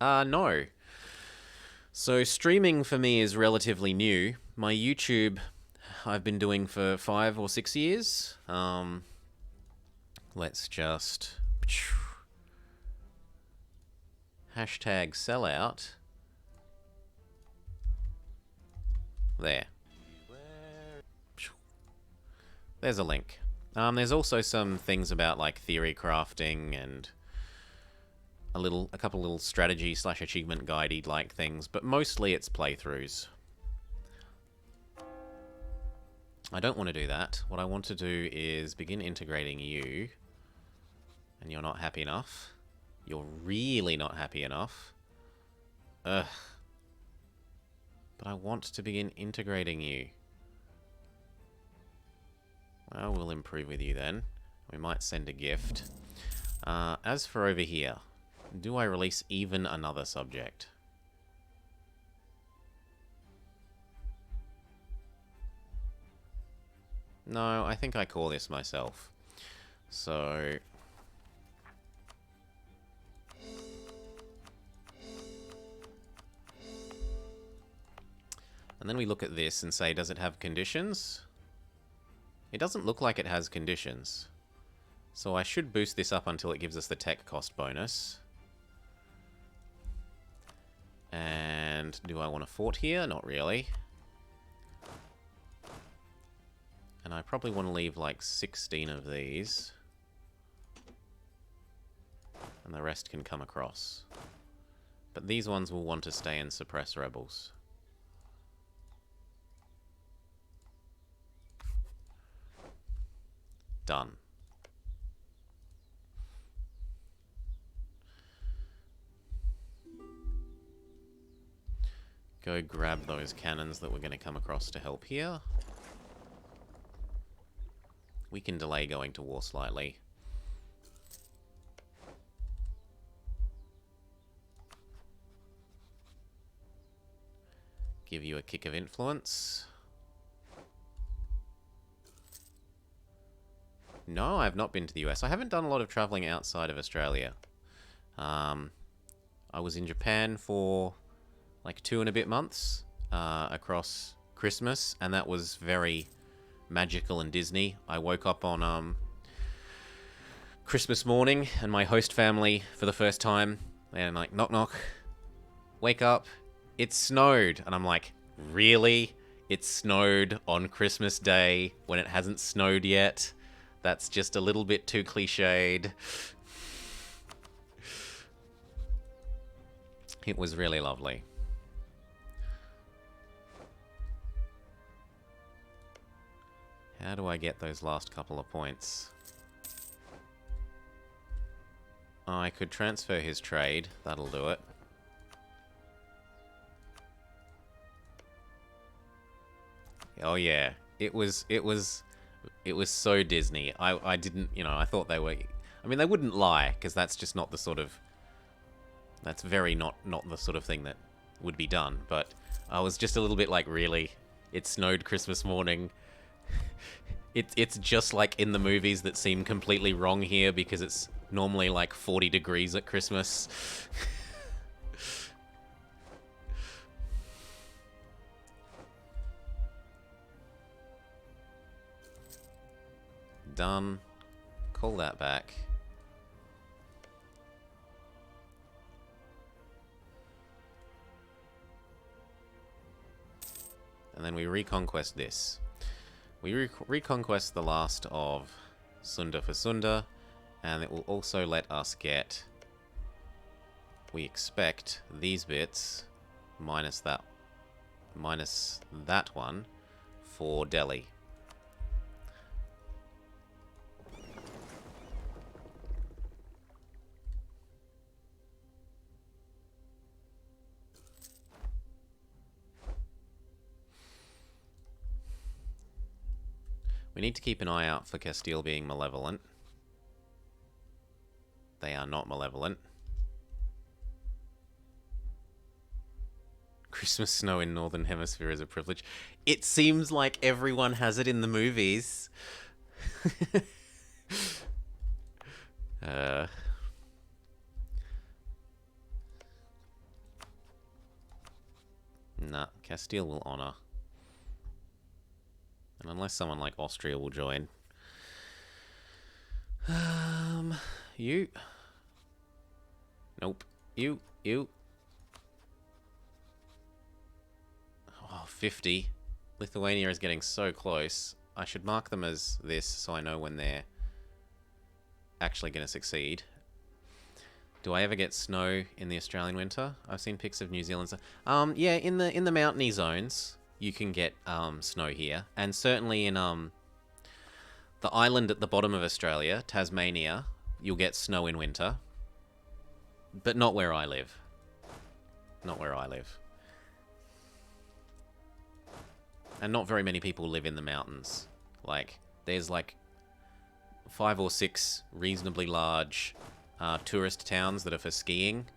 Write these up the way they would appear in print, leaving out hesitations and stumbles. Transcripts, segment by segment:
No. So streaming for me is relatively new. My YouTube I've been doing for 5 or 6 years. Let's just hashtag sellout. There. There's a link. There's also some things about like theory crafting and a couple little strategy slash achievement guidey like things, but mostly it's playthroughs. I don't want to do that. What I want to do is begin integrating you, and you're not happy enough. You're really not happy enough. Ugh. But I want to begin integrating you. Well, we'll improve with you then. We might send a gift. As for over here, do I release even another subject? No, I think I call this myself. So... and then we look at this and say, does it have conditions? It doesn't look like it has conditions. So I should boost this up until it gives us the tech cost bonus. And do I want a fort here? Not really. And I probably want to leave like 16 of these. And the rest can come across. But these ones will want to stay and suppress rebels. Done. Go grab those cannons that we're going to come across to help here. We can delay going to war slightly. Give you a kick of influence. No, I've not been to the US. I haven't done a lot of traveling outside of Australia. I was in Japan for like 2 and a bit months across Christmas, and that was very magical and Disney. I woke up on Christmas morning, and my host family, for the first time, they're like, knock knock, wake up, it snowed. And I'm like, really? It snowed on Christmas Day when it hasn't snowed yet? That's just a little bit too cliched. It was really lovely. How do I get those last couple of points? Oh, I could transfer his trade. That'll do it. Oh yeah, it was so Disney. I didn't, I thought they were. I mean, they wouldn't lie, because that's just not the sort of. That's very not the sort of thing that would be done. But I was just a little bit like, really, it snowed Christmas morning. It's just like in the movies that seem completely wrong here, because it's normally like 40 degrees at Christmas. Done. Call that back. And then we reconquest this. We reconquest the last of Sunda for Sunda, and it will also let us get, we expect, these bits minus that one for Delhi. We need to keep an eye out for Castile being malevolent. They are not malevolent. Christmas snow in Northern Hemisphere is a privilege. It seems like everyone has it in the movies. Castile will honor. And unless someone like Austria will join. You. Nope. You. Oh, 50. Lithuania is getting so close. I should mark them as this so I know when they're actually going to succeed. Do I ever get snow in the Australian winter? I've seen pics of New Zealand. Yeah, in the mountainy zones you can get snow here, and certainly in the island at the bottom of Australia, Tasmania, you'll get snow in winter. But not where I live. Not where I live. And not very many people live in the mountains. Like, there's like 5 or 6 reasonably large tourist towns that are for skiing.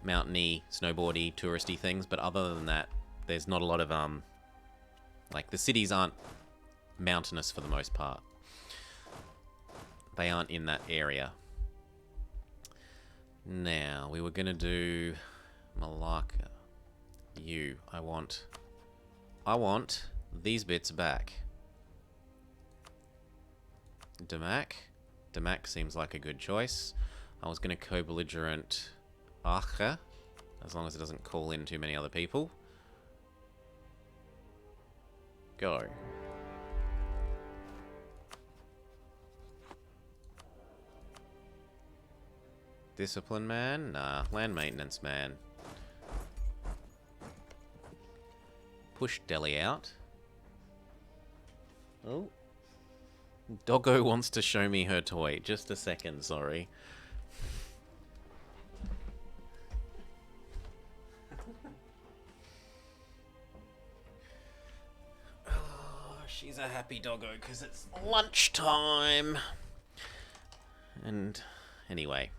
Mountainy, snowboardy, touristy things. But other than that, there's not a lot of, like, the cities aren't mountainous for the most part. They aren't in that area. Now, we were going to do Malacca. I want these bits back. Damak seems like a good choice. I was going to co-belligerent Acre, as long as it doesn't call in too many other people. Go. Discipline man? Nah, land maintenance man. Push Delhi out. Oh. Doggo wants to show me her toy. Just a second, sorry. Oh, she's a happy doggo because it's lunchtime. And anyway.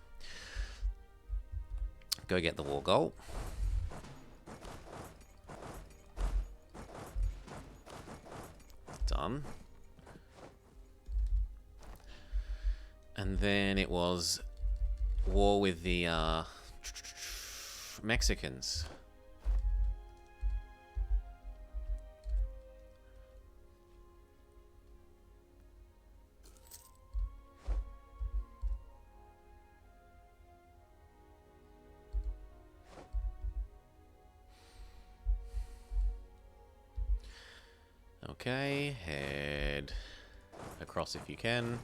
Go get the war goal. Done. And then it was war with the Mexicans. Okay, head across if you can.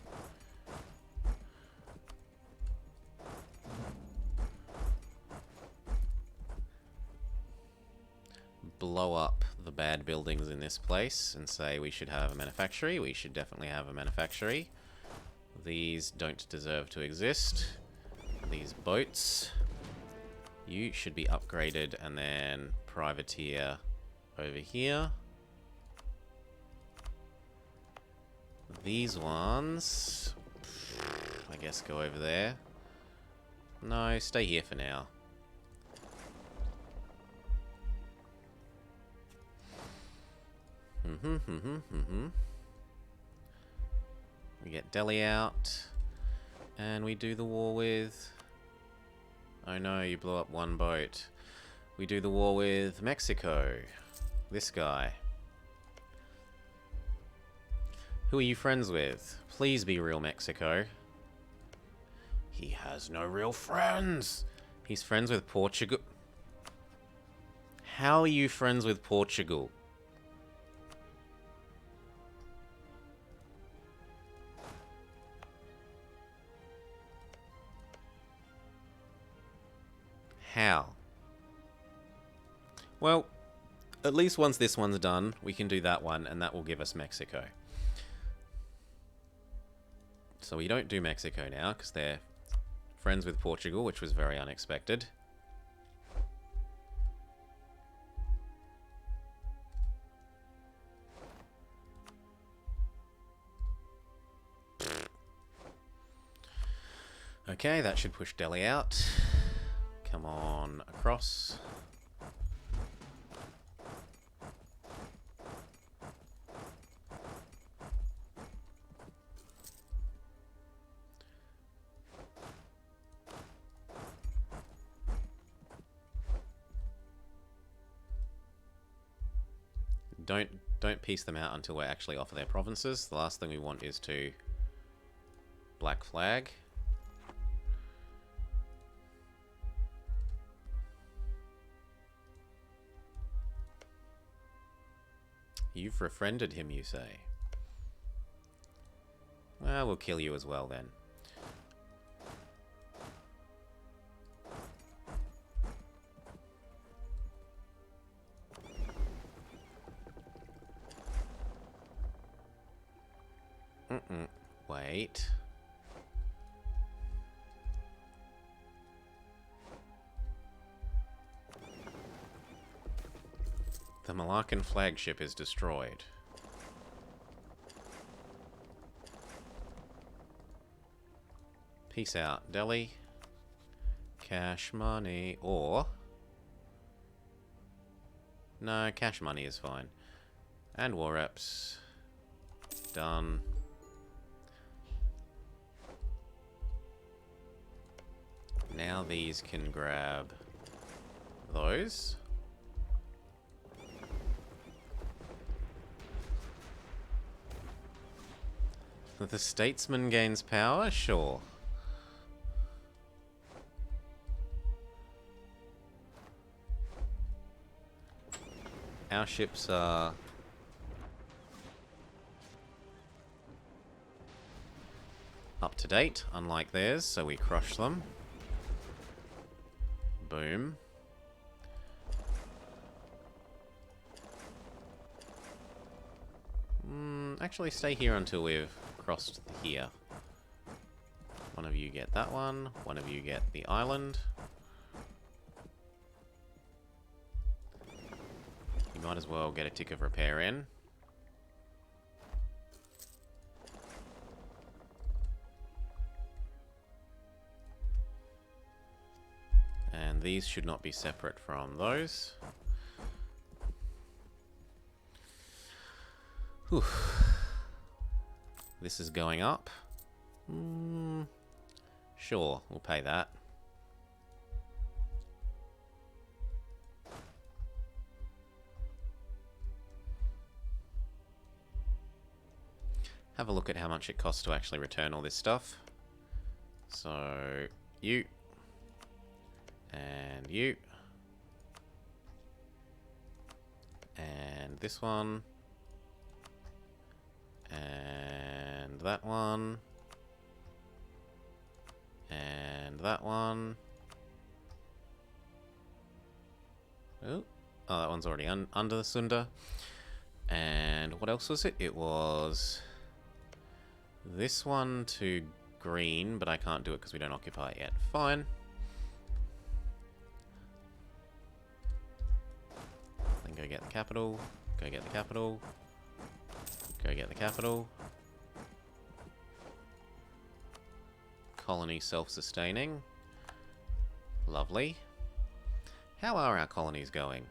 Blow up the bad buildings in this place and say we should have a manufactory. We should definitely have a manufactory. These don't deserve to exist. These boats. You should be upgraded and then privateer over here. These ones, I guess, go over there. No, stay here for now. We get Delhi out, and we do the war with... Oh no, you blew up one boat. We do the war with Mexico. This guy. Who are you friends with? Please be real Mexico. He has no real friends. He's friends with Portugal. How are you friends with Portugal? How? Well, at least once this one's done, we can do that one, and that will give us Mexico. So we don't do Mexico now, because they're friends with Portugal, which was very unexpected. Okay, that should push Delhi out. Come on across. don't piece them out until we're actually off of their provinces. The last thing we want is to black flag. You've refriended him, you say? Well, we'll kill you as well then. Wait. The Malaccan flagship is destroyed. Peace out, Delhi. Cash money, or... No, cash money is fine. And war reps. Done. Now these can grab those. The statesman gains power? Sure. Our ships are... up to date, unlike theirs, so we crush them. Boom. Actually, stay here until we've crossed here. One of you get that one of you get the island. You might as well get a tick of repair in. And these should not be separate from those. Whew. This is going up. Sure, we'll pay that. Have a look at how much it costs to actually return all this stuff. So, you. And you. And this one. And that one. And that one. Oh, that one's already under the Sunda. And what else was it? It was this one to green, but I can't do it because we don't occupy it yet. Fine. Then go get the capital. Go get the capital. Go get the capital. Colony self-sustaining. Lovely. How are our colonies going?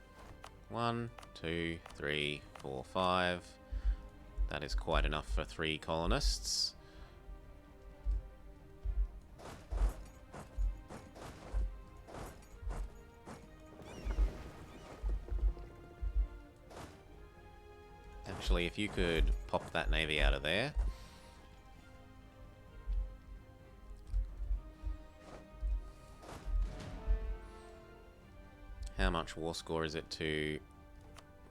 1, 2, 3, 4, 5. That is quite enough for 3 colonists. Actually, if you could pop that navy out of there. How much war score is it to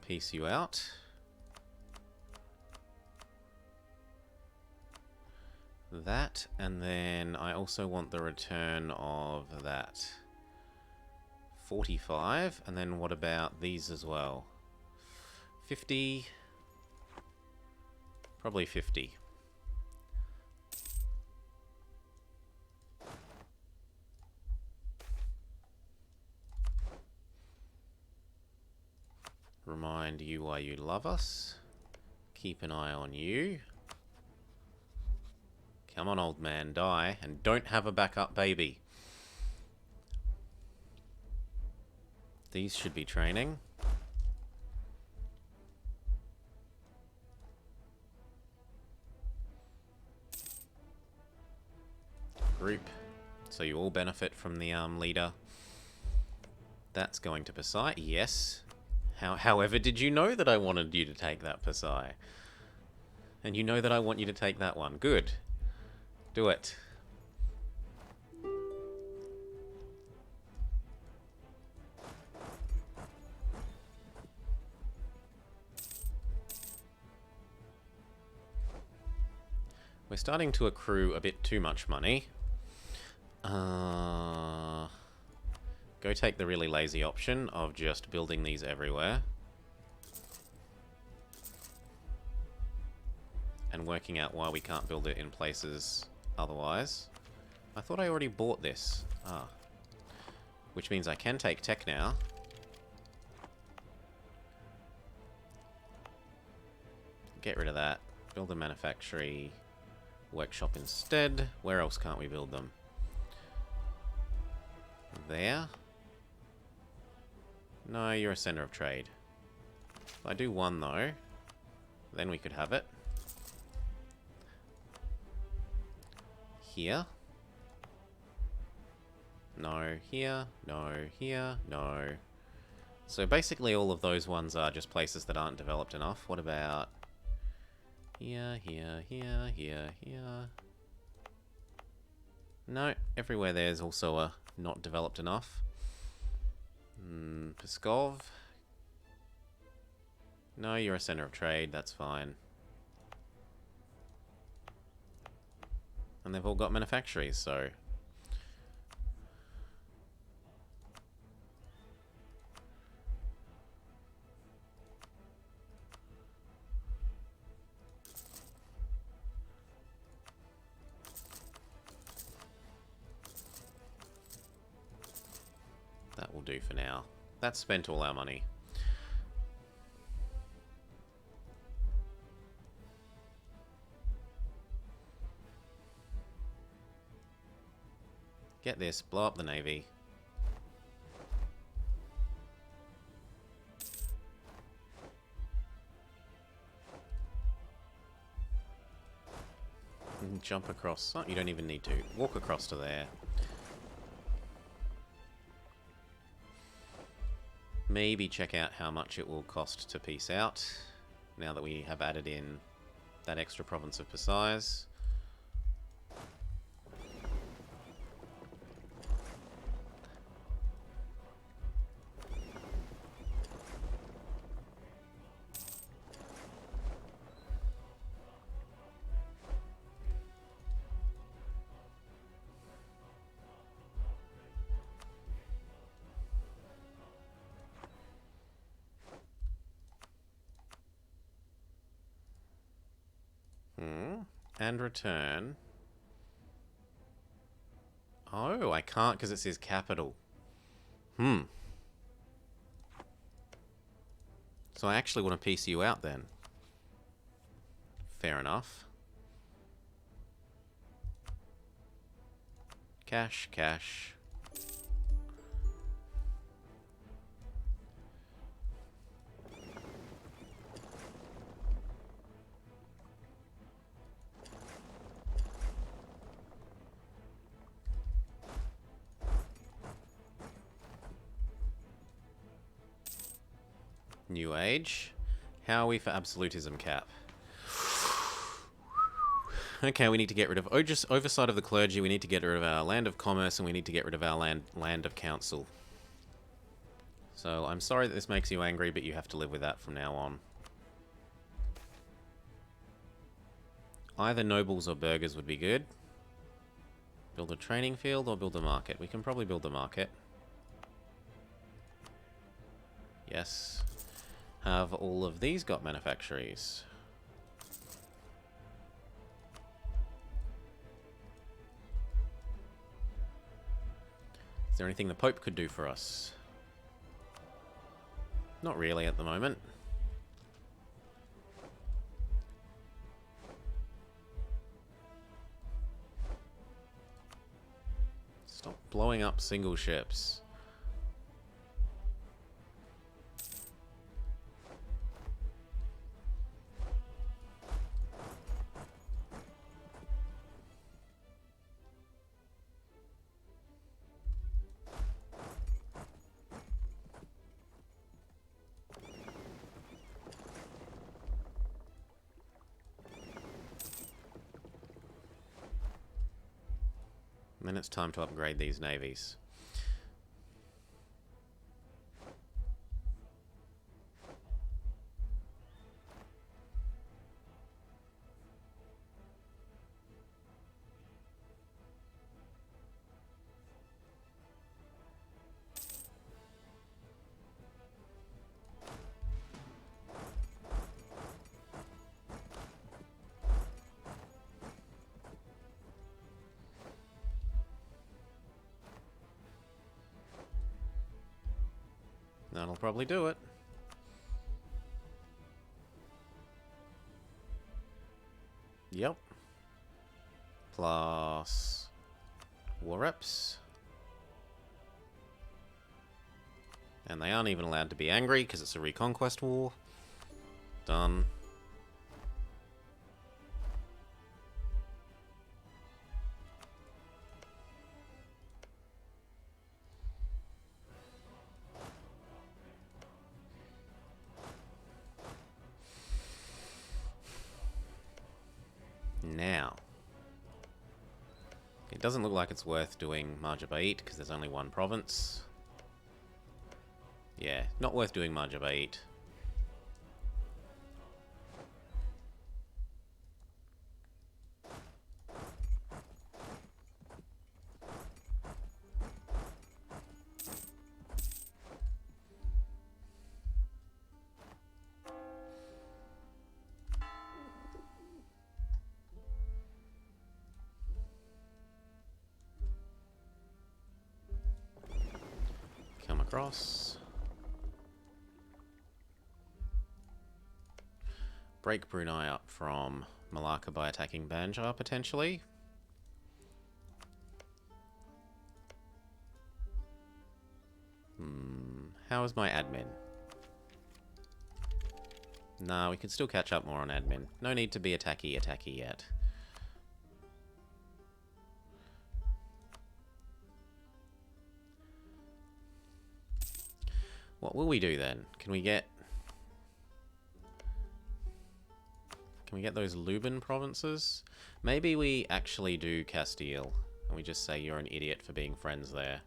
piece you out? That, and then I also want the return of that 45, and then what about these as well? 50... Probably 50. Remind you why you love us. Keep an eye on you. Come on, old man, die. And don't have a backup baby. These should be training. Group, so you all benefit from the leader. That's going to Pasai, yes. However, did you know that I wanted you to take that Pasai? And you know that I want you to take that one. Good. Do it. We're starting to accrue a bit too much money. Go take the really lazy option of just building these everywhere. And working out why we can't build it in places otherwise. I thought I already bought this. Ah. Which means I can take tech now. Get rid of that. Build a manufactory workshop instead. Where else can't we build them? There. No, you're a center of trade. If I do one though, then we could have it. Here. No, here, no, here, no. So basically all of those ones are just places that aren't developed enough. What about here, here, here, here, here? No, everywhere there's also a not developed enough. Pskov. No, you're a center of trade, that's fine. And they've all got manufactories, so... that will do for now. That's spent all our money. Get this, blow up the navy. And jump across. Oh, you don't even need to. Walk across to there. Maybe check out how much it will cost to peace out, now that we have added in that extra province of Pasais. And return. Oh, I can't because it says capital. So I actually want to piece you out then. Fair enough. Cash, cash. New Age. How are we for absolutism cap? Okay, we need to get rid of oversight of the clergy, we need to get rid of our land of commerce, and we need to get rid of our land of council. So I'm sorry that this makes you angry, but you have to live with that from now on. Either nobles or burghers would be good. Build a training field or build a market. We can probably build a market. Yes. Have all of these got manufactories? Is there anything the Pope could do for us? Not really at the moment. Stop blowing up single ships. And then it's time to upgrade these navies. That'll probably do it. Yep. Plus war reps. And they aren't even allowed to be angry because it's a reconquest war. Done. Now, it doesn't look like it's worth doing Marjabait because there's only one province. Yeah, not worth doing Marjabait. Come across. Break Brunei up from Malacca by attacking Banjar, potentially. How is my admin? Nah, we can still catch up more on admin. No need to be attacky yet. What will we do then? Can we get those Luban provinces? Maybe we actually do Castile, and we just say you're an idiot for being friends there.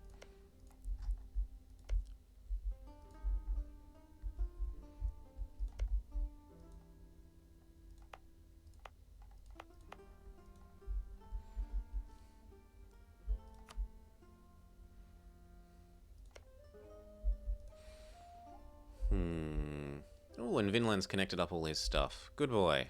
Oh, and Vinland's connected up all his stuff. Good boy.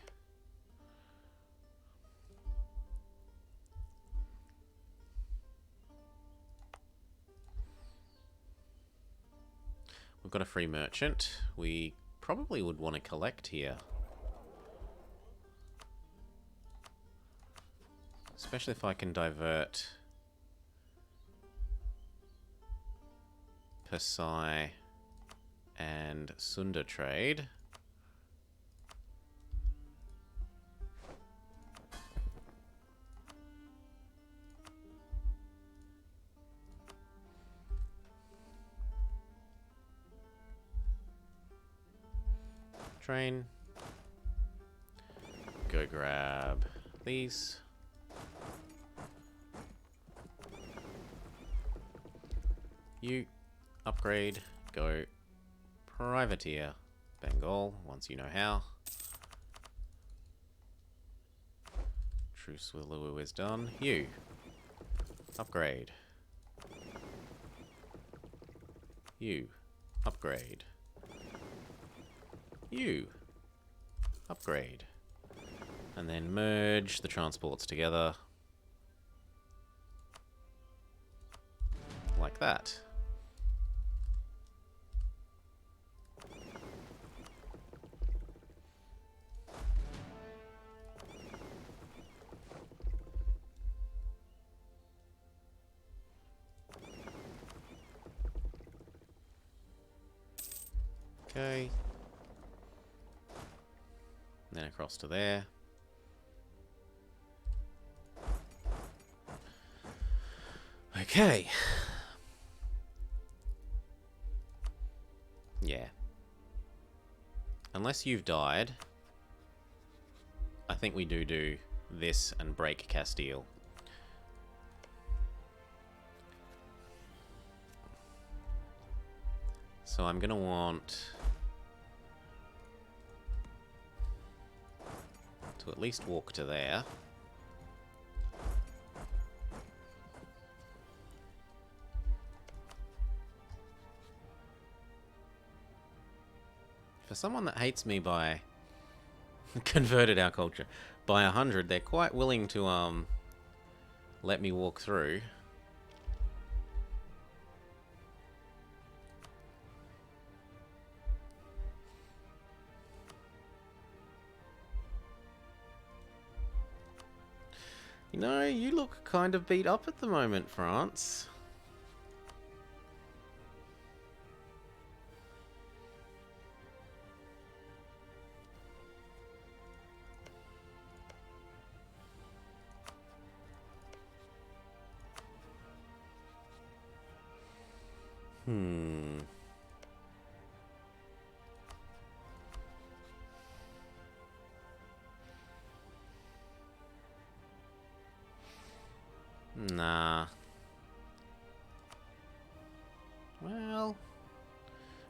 We've got a free merchant. We probably would want to collect here. Especially if I can divert Pasai and Sunda trade. Train. Go grab these. You upgrade. Go privateer Bengal once you know how. Truce with Luwu is done. You upgrade. You upgrade. You upgrade. And then merge the transports together. Like that. Okay. Then across to there. Okay. Yeah. Unless you've died, I think we do this and break Castile. So I'm going to want to at least walk to there. For someone that hates me by converted our culture by 100, they're quite willing to let me walk through. You know, you look kind of beat up at the moment, France. Nah. Well...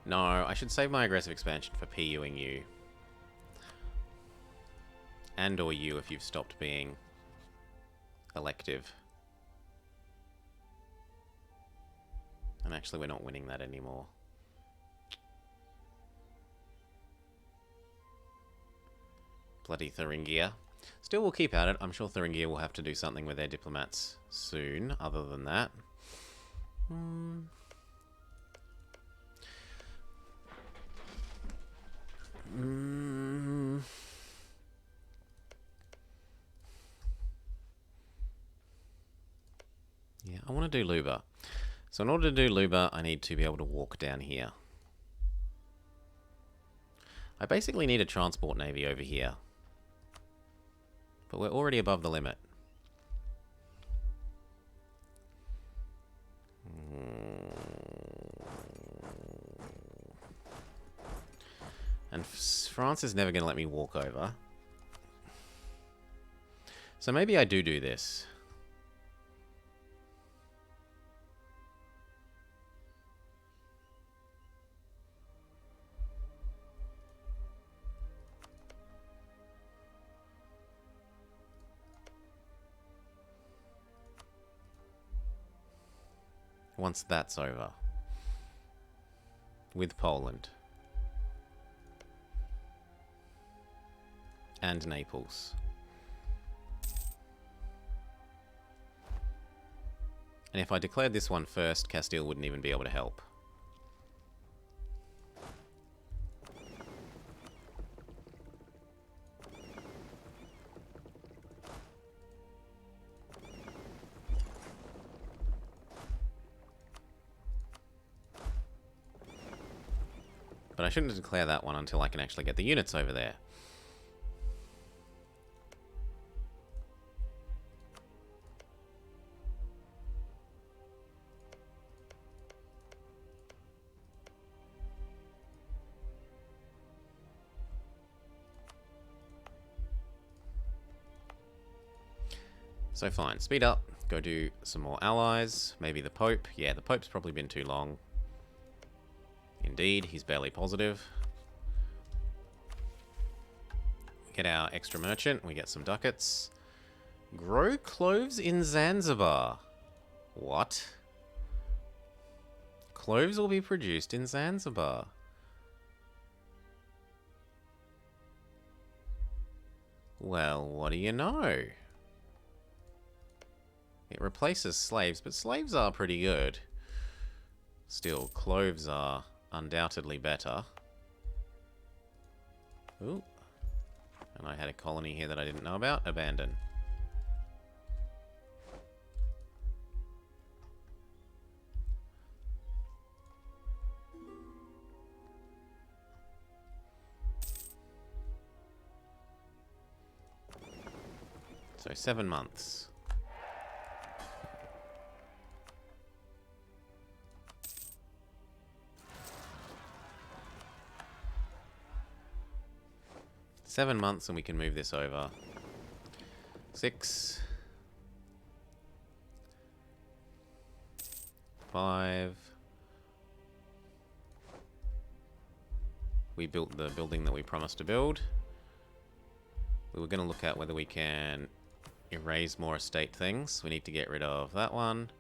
No, I should save my aggressive expansion for PUing you. And or you if you've stopped being elective. And actually we're not winning that anymore. Bloody Thuringia. Still, we'll keep at it. I'm sure Thuringia will have to do something with their diplomats soon, other than that. Yeah, I want to do Luba. So in order to do Luba, I need to be able to walk down here. I basically need a transport navy over here. But we're already above the limit. And France is never going to let me walk over. So maybe I do this. Once that's over. With Poland. And Naples. And if I declared this one first, Castile wouldn't even be able to help. But I shouldn't declare that one until I can actually get the units over there. So fine, speed up, go do some more allies, maybe the Pope. Yeah, the Pope's probably been too long. Indeed, he's barely positive. We get our extra merchant, we get some ducats. Grow cloves in Zanzibar. What? Cloves will be produced in Zanzibar. Well, what do you know? It replaces slaves, but slaves are pretty good. Still, cloves are undoubtedly better. Ooh. And I had a colony here that I didn't know about. Abandon. So 7 months. Seven months and we can move this over. 6. 5. we built the building that we promised to build. We were going to look at whether we can erase more estate things. We need to get rid of that one.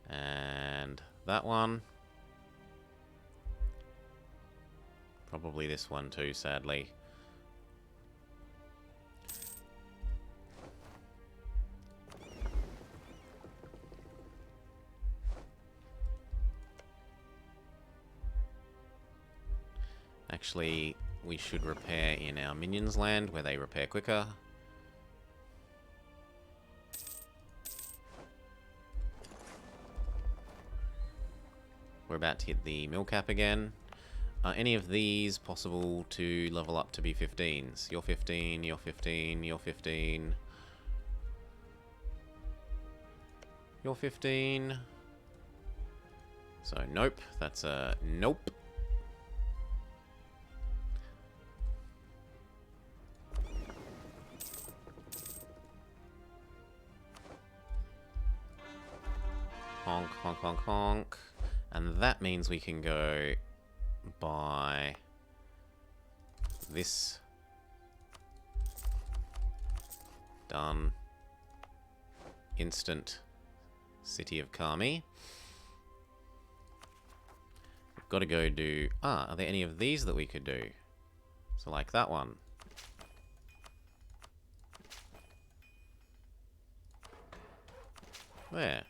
And that one. Probably this one too, sadly. Actually, we should repair in our minions' land where they repair quicker. We're about to hit the mill cap again. Are any of these possible to level up to be 15s? You're 15, you're 15, you're 15. You're 15. So, nope. That's a nope. Honk, honk, honk, honk. And that means we can go buy this. Done. Instant City of Kami. We've got to go do... are there any of these that we could do? So like that one. There.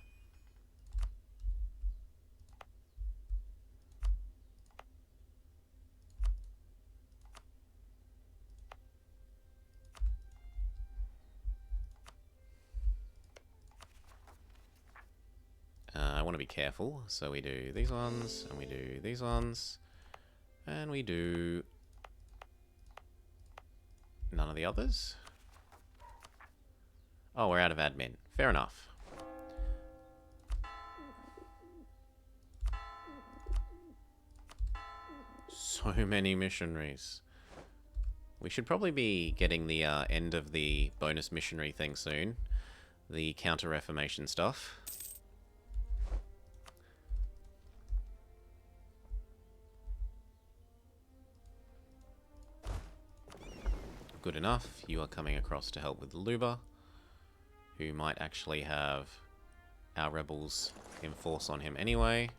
I want to be careful, so we do these ones, and we do these ones, and we do none of the others. Oh, we're out of admin. Fair enough. So many missionaries. We should probably be getting the end of the bonus missionary thing soon. The Counter-Reformation stuff. Good enough. You are coming across to help with Luba, who might actually have our rebels enforce on him anyway.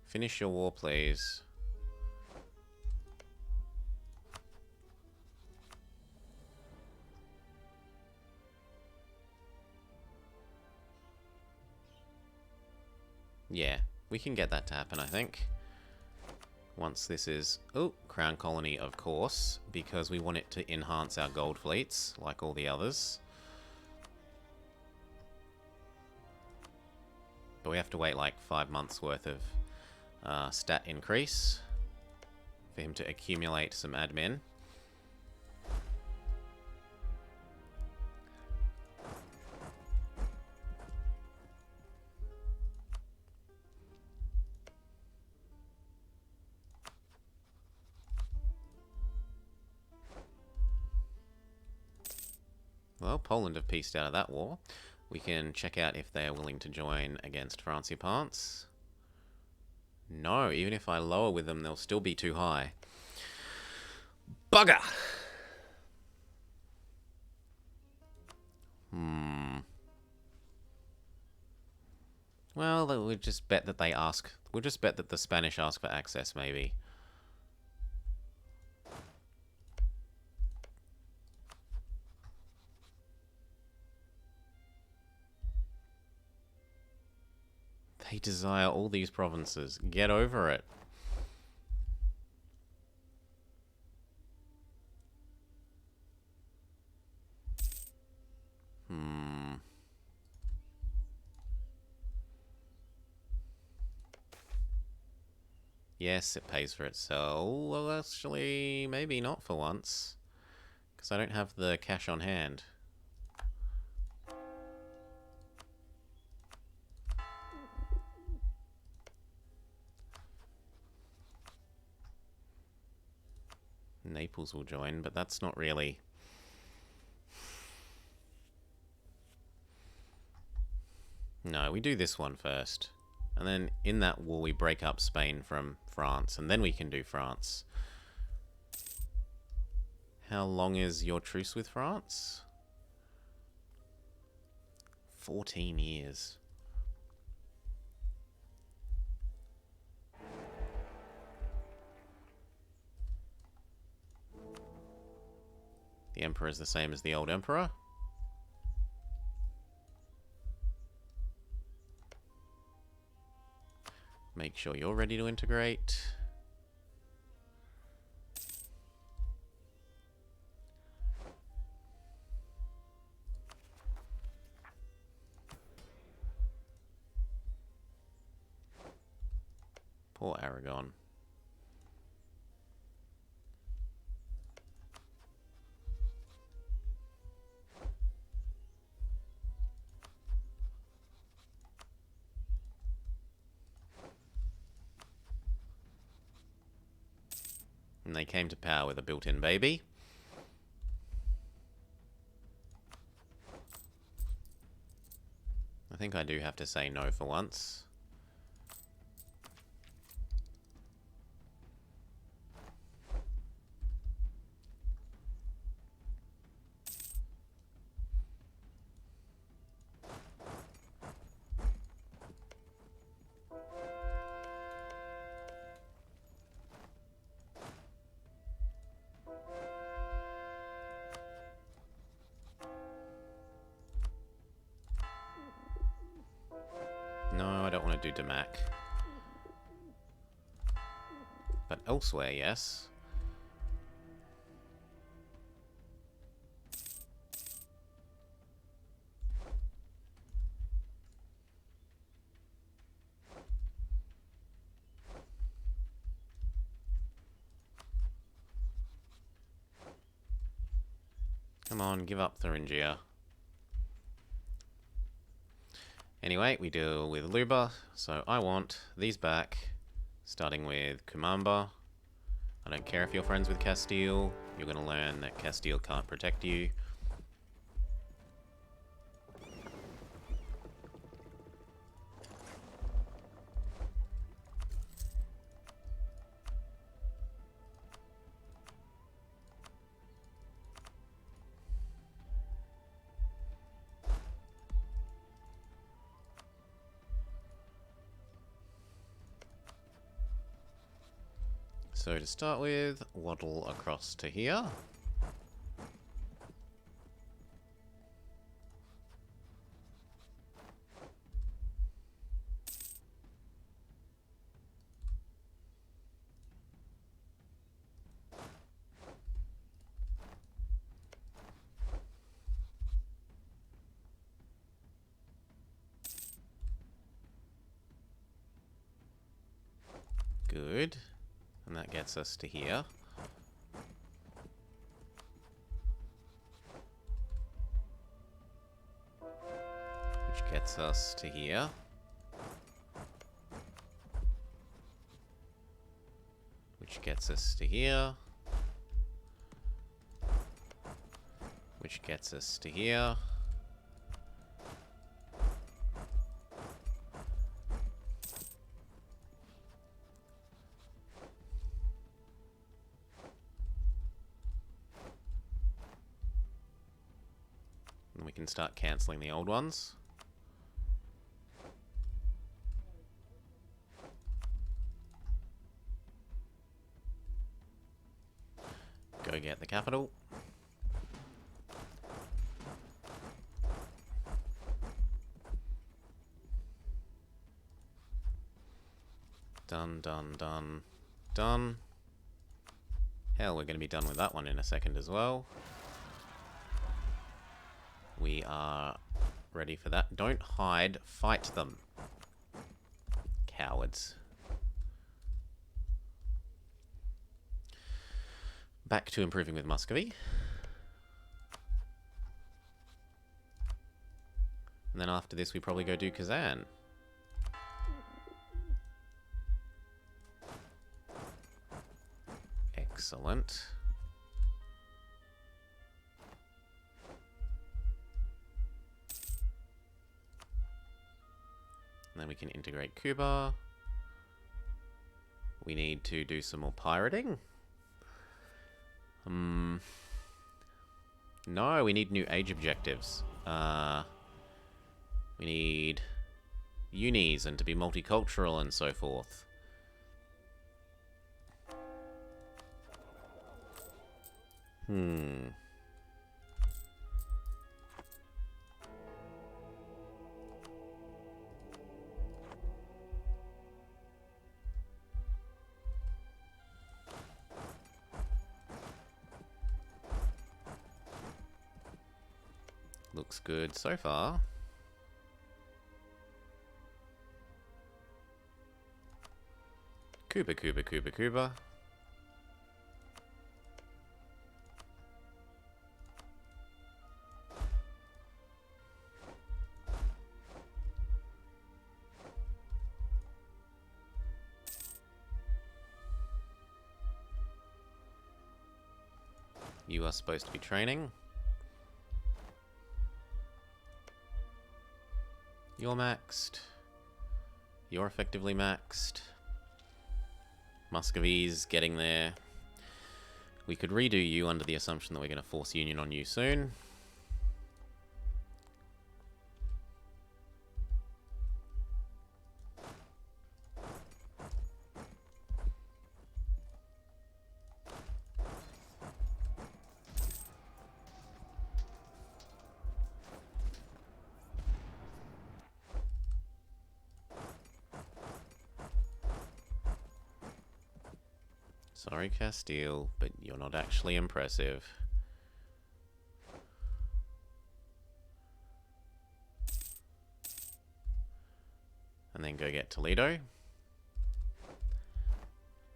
Finish your war, please. Yeah, we can get that to happen, I think. Once this is... oh, Crown Colony, of course, because we want it to enhance our gold fleets, like all the others. But we have to wait like 5 months worth of stat increase for him to accumulate some admin. Well, Poland have pieced out of that war. We can check out if they are willing to join against France. No, even if I lower with them, they'll still be too high. Bugger! Well, we'll just bet that they ask... we'll just bet that the Spanish ask for access, maybe. They desire all these provinces. Get over it. Yes, it pays for itself. Well, actually, maybe not for once. Because I don't have the cash on hand. Naples will join, but that's not really... No, we do this one first. And then in that war we break up Spain from France, and then we can do France. How long is your truce with France? 14 years. The Emperor is the same as the old Emperor. Make sure you're ready to integrate. Poor Aragon. And they came to power with a built-in baby. I think I do have to say no for once. No, I don't want to do Damac. But elsewhere, yes. Come on, give up Thuringia. Anyway, we deal with Luba, so I want these back, starting with Kumamba. I don't care if you're friends with Castile, you're going to learn that Castile can't protect you. So to start with, waddle across to here. Good. And that gets us to here. Which gets us to here. Which gets us to here. Which gets us to here. And we can start cancelling the old ones. Go get the capital. Done, done, done, done. Hell, we're going to be done with that one in a second as well. We are ready for that. Don't hide, fight them. Cowards. Back to improving with Muscovy. And then after this we probably go do Kazan. Excellent. And then we can integrate Cuba. We need to do some more pirating. No, we need new age objectives. We need unis and to be multicultural and so forth. Looks good so far. Cuba, Cuba, Cuba, Cuba. You are supposed to be training. You're maxed. You're effectively maxed. Muscovy's getting there. We could redo you under the assumption that we're going to force union on you soon. Sorry, Castile, but you're not actually impressive. And then go get Toledo.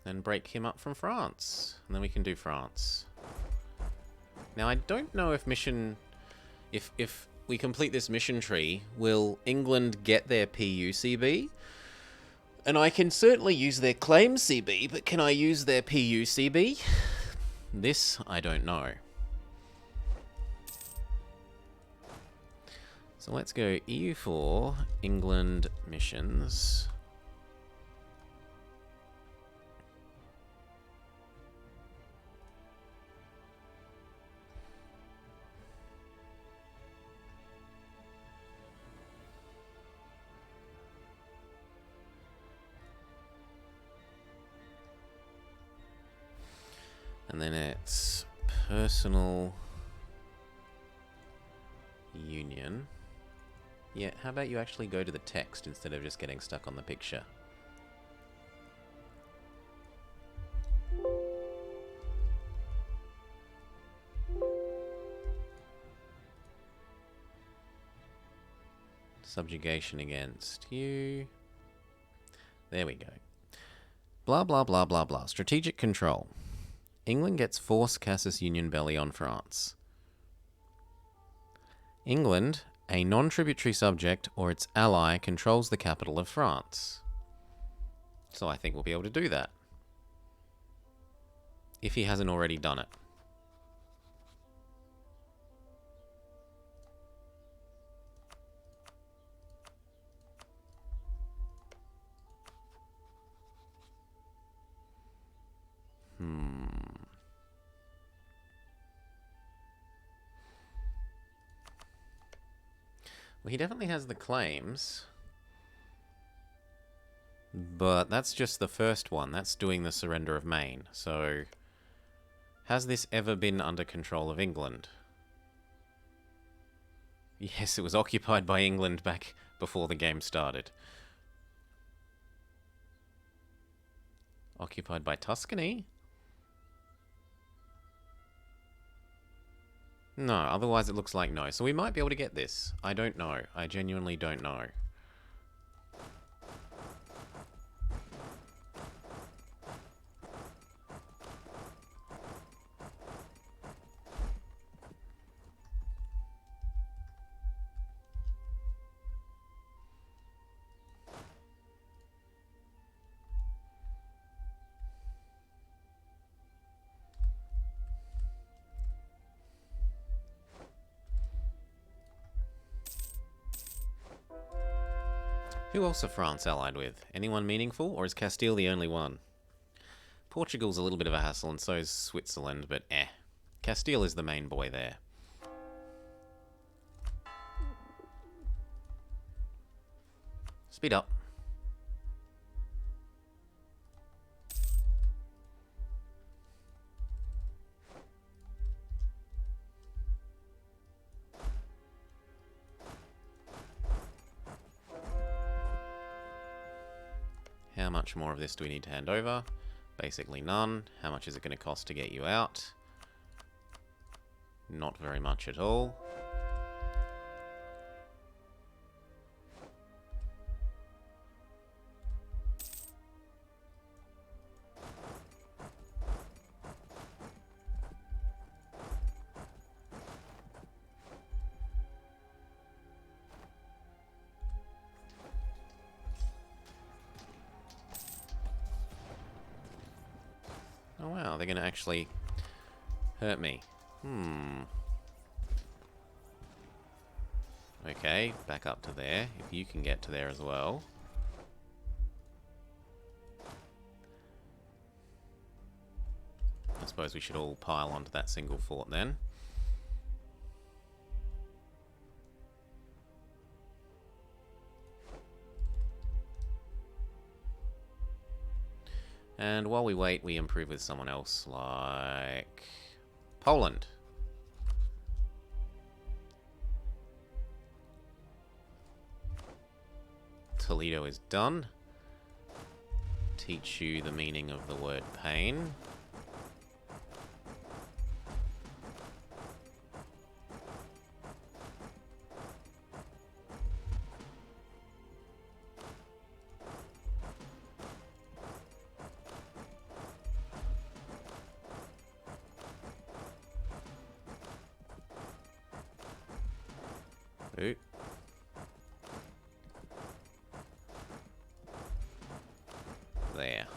Then break him up from France. And then we can do France. Now, I don't know if mission... If we complete this mission tree, will England get their PUCB? And I can certainly use their claim CB, but can I use their PUCB? This, I don't know. So let's go EU4, England missions. And then it's personal union. Yeah, how about you actually go to the text instead of just getting stuck on the picture? Subjugation against you. There we go. Blah, blah, blah, blah, blah. Strategic control. England gets force Casus Union Belli on France. England, a non-tributary subject or its ally, controls the capital of France. So I think we'll be able to do that. If he hasn't already done it. Well, he definitely has the claims. But that's just the first one. That's doing the surrender of Maine. So, has this ever been under control of England? Yes, it was occupied by England back before the game started. Occupied by Tuscany? No, otherwise it looks like no. So we might be able to get this. I don't know. I genuinely don't know. Who else are France allied with? Anyone meaningful, or is Castile the only one? Portugal's a little bit of a hassle, and so is Switzerland, but eh. Castile is the main boy there. Speed up. How much more of this do we need to hand over? Basically none. How much is it going to cost to get you out? Not very much at all. Oh wow, they're going to actually hurt me. Okay, back up to there. If you can get to there as well. I suppose we should all pile onto that single fort then. And while we wait, we improve with someone else, like Poland. Toledo is done. Teach you the meaning of the word pain. Ooh. There.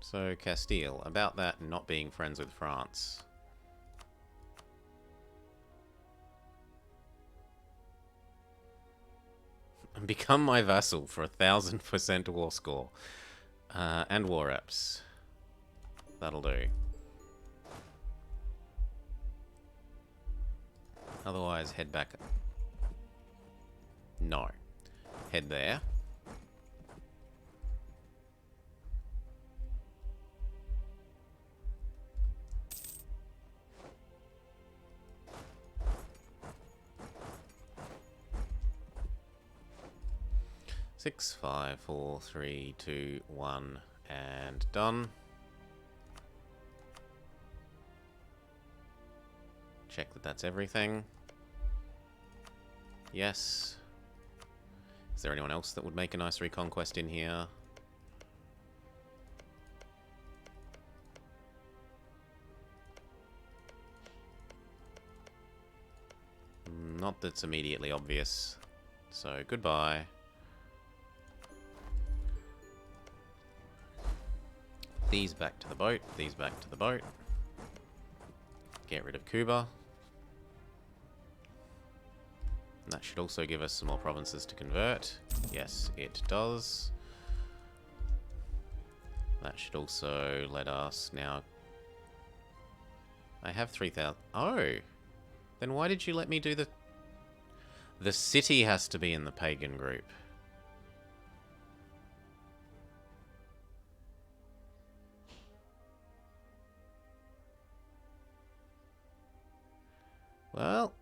So, Castile, about that not being friends with France. Become my vassal for 1000% war score. And war reps. That'll do. Otherwise, head back. No. Head there. Six, 5, 4, 3, 2, 1, and done. Check that that's everything. Yes. Is there anyone else that would make a nice reconquest in here? Not that's immediately obvious. So, goodbye. These back to the boat, these back to the boat. Get rid of Cuba. And that should also give us some more provinces to convert. Yes, it does. That should also let us now... I have 3,000... Oh! Then why did you let me do the... The city has to be in the pagan group. Well,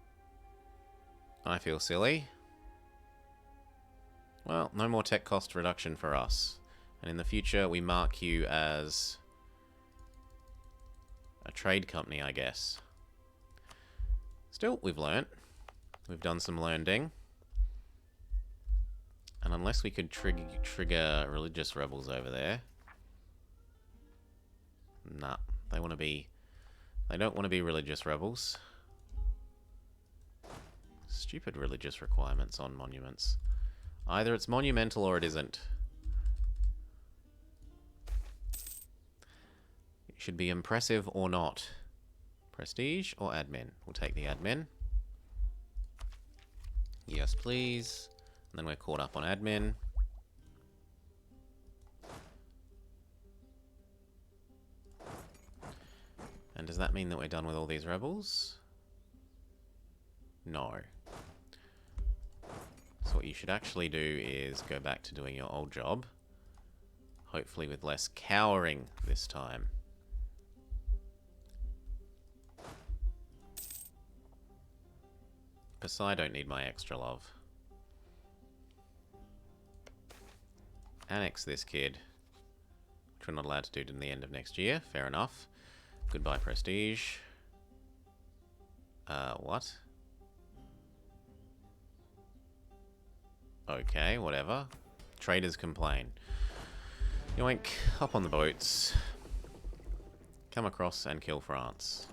I feel silly. Well, no more tech cost reduction for us. And in the future, we mark you as a trade company, I guess. Still, we've learnt. We've done some learning. And unless we could trigger religious rebels over there... Nah, they want to be... They don't want to be religious rebels. Stupid religious requirements on monuments. Either it's monumental or it isn't. It should be impressive or not. Prestige or admin? We'll take the admin. Yes, please. And then we're caught up on admin. And does that mean that we're done with all these rebels? No. So what you should actually do is go back to doing your old job. Hopefully with less cowering this time. I don't need my extra love. Annex this kid. Which we're not allowed to do till the end of next year. Fair enough. Goodbye, prestige. What? Okay, whatever. Traders complain. Yoink. Hop on the boats. Come across and kill France.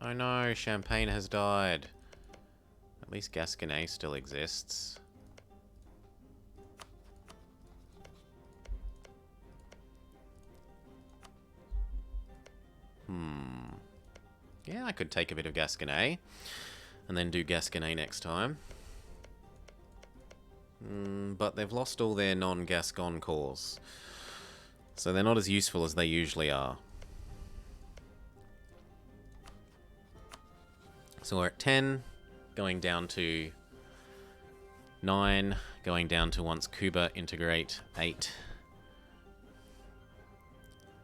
Oh no, Champagne has died. At least Gascony still exists. Yeah, I could take a bit of Gascony. And then do Gascony next time. But they've lost all their non-Gascon cores. So they're not as useful as they usually are. So we're at 10, going down to 9, going down to once Cuba integrate 8.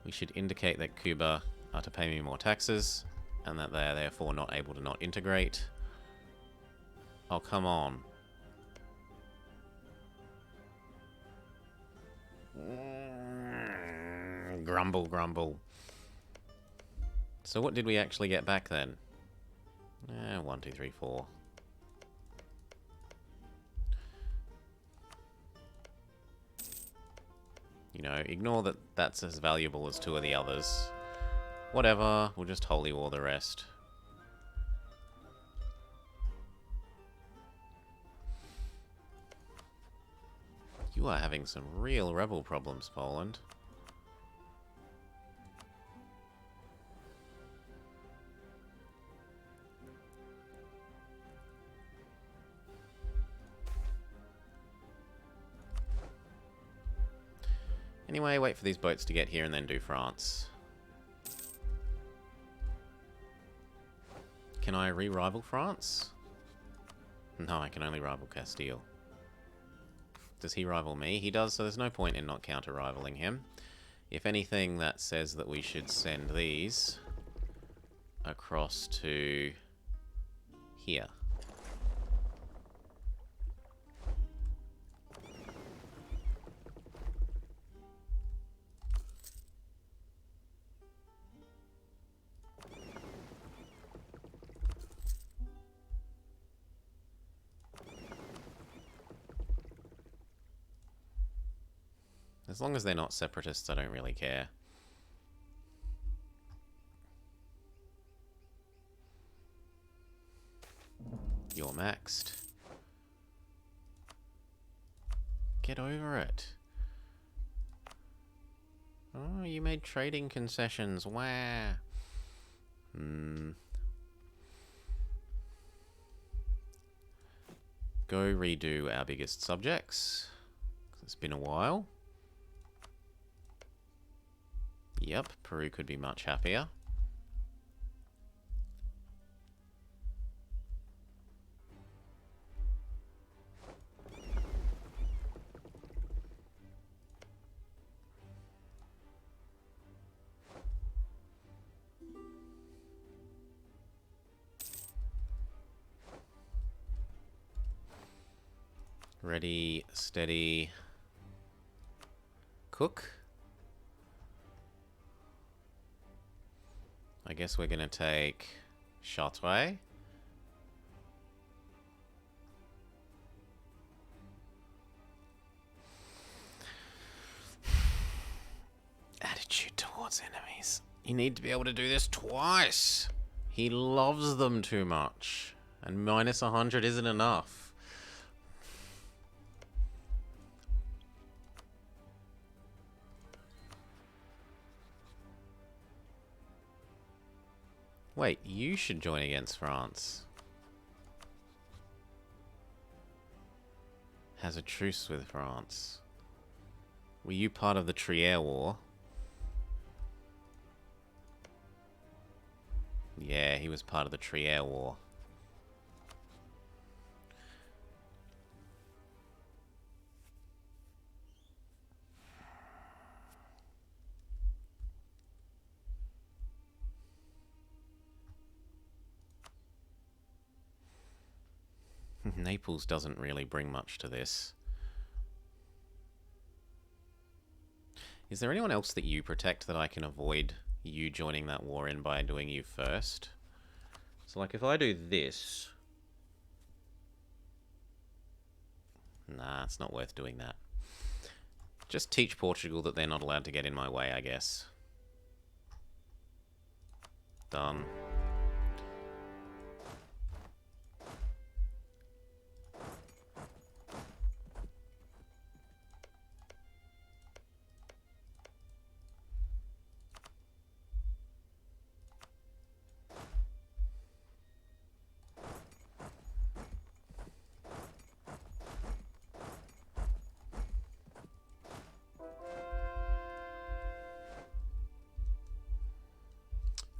We should indicate that Cuba are to pay me more taxes, and that they are therefore not able to not integrate. Oh, come on. Grumble, grumble. So what did we actually get back then? 1, 2, 3, 4. You know, ignore that that's as valuable as 2 of the others. Whatever, we'll just holy war the rest. You are having some real rebel problems, Poland. Anyway, wait for these boats to get here and then do France. Can I re-rival France? No, I can only rival Castile. Does he rival me? He does, so there's no point in not counter-rivaling him. If anything, that says that we should send these across to here. As long as they're not separatists, I don't really care. You're maxed. Get over it. Oh, you made trading concessions. Wow. Go redo our biggest subjects. It's been a while. Yep, Peru could be much happier. Ready, steady, cook. I guess we're going to take Chartres. wants enemies. You need to be able to do this twice. He loves them too much. And minus 100 isn't enough. Wait, you should join against France. Has a truce with France. Were you part of the Trier War? Yeah, he was part of the Trier War. Naples doesn't really bring much to this. Is there anyone else that you protect that I can avoid you joining that war in by doing you first? So, like, if I do this... Nah, it's not worth doing that. Just teach Portugal that they're not allowed to get in my way, I guess. Done.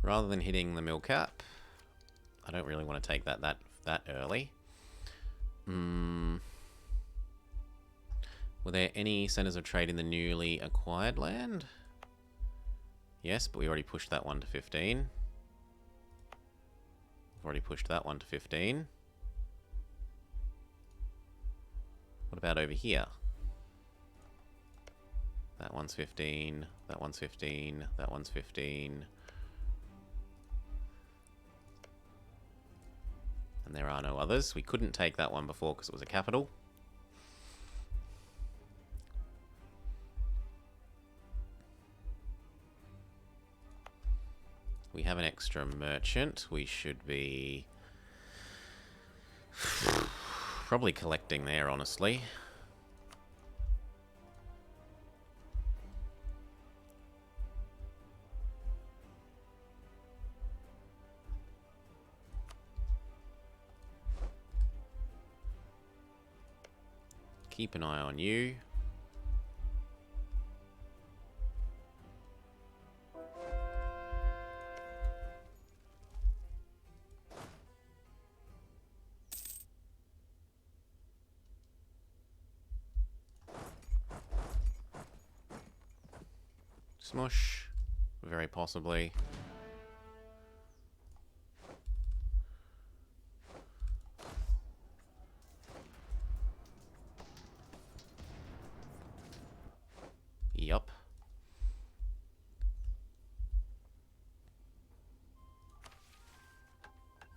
Rather than hitting the mill cap, I don't really want to take that early. Were there any centers of trade in the newly acquired land? Yes, but we already pushed that one to 15. We've already pushed that one to 15. What about over here? That one's 15, that one's 15, that one's 15. And there are no others. We couldn't take that one before because it was a capital. We have an extra merchant. We should be probably collecting there, honestly. Keep an eye on you. Smush. Very possibly. Yup.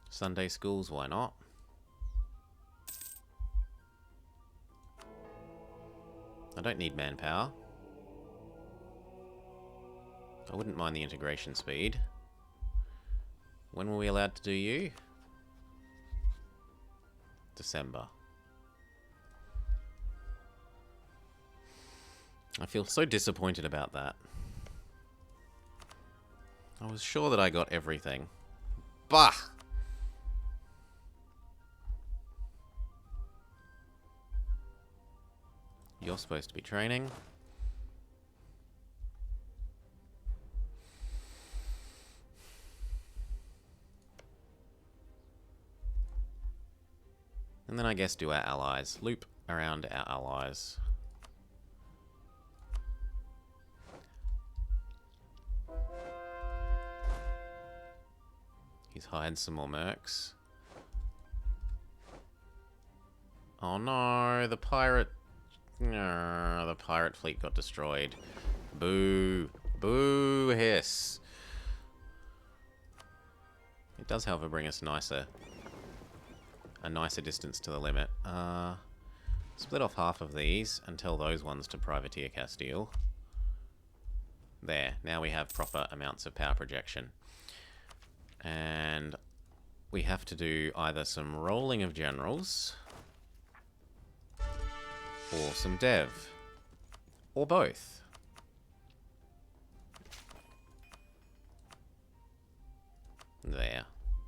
Sunday schools, why not? I don't need manpower. I wouldn't mind the integration speed. When were we allowed to do you? December. I feel so disappointed about that. I was sure that I got everything. Bah! You're supposed to be training. And then I guess do our allies. Loop around our allies. He's hired some more mercs. Oh no, the pirate fleet got destroyed. Boo. Boo hiss. It does, however, bring us a nicer distance to the limit. Split off half of these and tell those ones to privateer Castile. There. Now we have proper amounts of power projection. And we have to do either some rolling of generals or some dev. Or both. There.